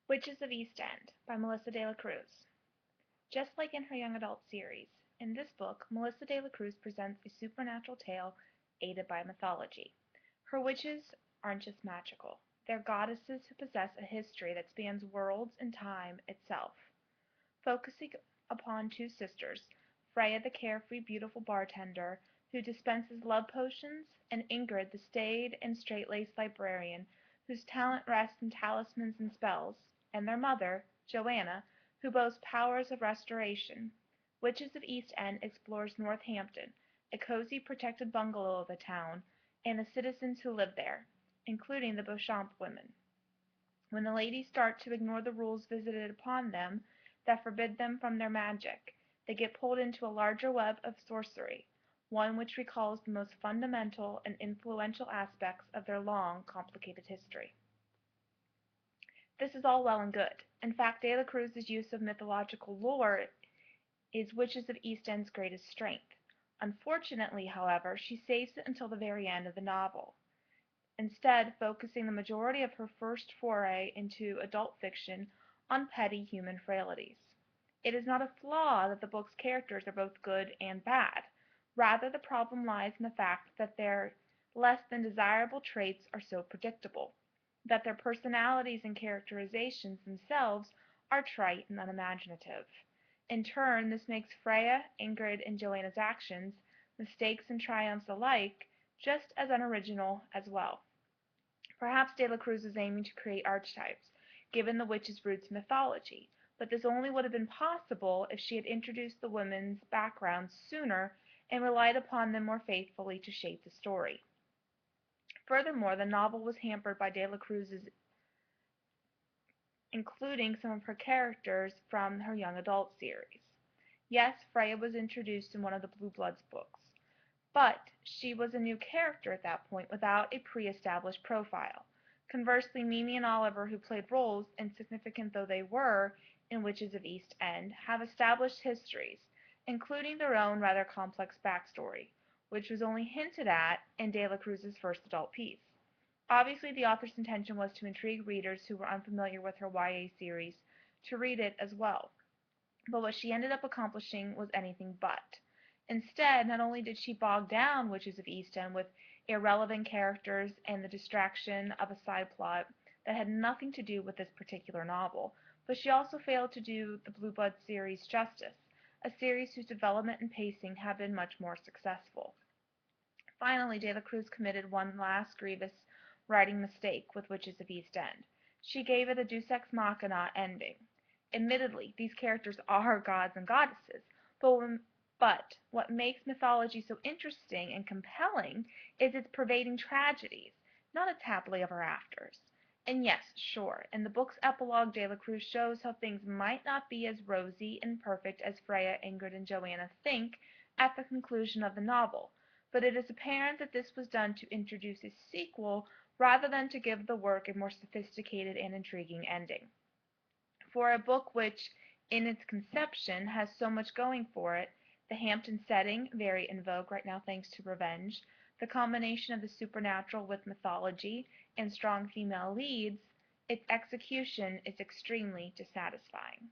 Witches of East End by Melissa de la Cruz. Just like in her young adult series, in this book, Melissa de la Cruz presents a supernatural tale aided by mythology. Her witches aren't just magical. They're goddesses who possess a history that spans worlds and time itself. Focusing upon two sisters, Freya the carefree, beautiful bartender who dispenses love potions, and Ingrid the staid and straight-laced librarian whose talent rests in talismans and spells, and their mother, Joanna, who boasts powers of restoration. Witches of East End explores Northampton, a cozy protected bungalow of a town, and the citizens who live there, including the Beauchamp women. When the ladies start to ignore the rules visited upon them that forbid them from their magic, they get pulled into a larger web of sorcery, one which recalls the most fundamental and influential aspects of their long, complicated history. This is all well and good. In fact, De la Cruz's use of mythological lore is Witches of East End's greatest strength. Unfortunately, however, she saves it until the very end of the novel, instead focusing the majority of her first foray into adult fiction on petty human frailties. It is not a flaw that the book's characters are both good and bad. Rather, the problem lies in the fact that their less than desirable traits are so predictable, that their personalities and characterizations themselves are trite and unimaginative. In turn, this makes Freya, Ingrid, and Joanna's actions, mistakes and triumphs alike, just as unoriginal as well. Perhaps De la Cruz was aiming to create archetypes, given the witch's roots in mythology, but this only would have been possible if she had introduced the women's backgrounds sooner and relied upon them more faithfully to shape the story. Furthermore, the novel was hampered by De la Cruz's including some of her characters from her young adult series. Yes, Freya was introduced in one of the Blue Bloods books, but she was a new character at that point without a pre-established profile. Conversely, Mimi and Oliver, who played roles, insignificant though they were, in Witches of East End, have established histories, including their own rather complex backstory, which was only hinted at in De la Cruz's first adult piece. Obviously, the author's intention was to intrigue readers who were unfamiliar with her YA series to read it as well, but what she ended up accomplishing was anything but. Instead, not only did she bog down Witches of East End with irrelevant characters and the distraction of a side plot that had nothing to do with this particular novel, but she also failed to do the Blue Blood series justice, a series whose development and pacing have been much more successful. Finally, De la Cruz committed one last grievous writing mistake with Witches of East End. She gave it a deus ex machina ending. Admittedly, these characters are gods and goddesses, but what makes mythology so interesting and compelling is its pervading tragedies, not its happily ever afters. And yes, sure, in the book's epilogue, De la Cruz shows how things might not be as rosy and perfect as Freya, Ingrid, and Joanna think at the conclusion of the novel, but it is apparent that this was done to introduce a sequel rather than to give the work a more sophisticated and intriguing ending. For a book which, in its conception, has so much going for it, the Hampton setting, very in vogue right now thanks to revenge, the combination of the supernatural with mythology, and strong female leads, its execution is extremely dissatisfying.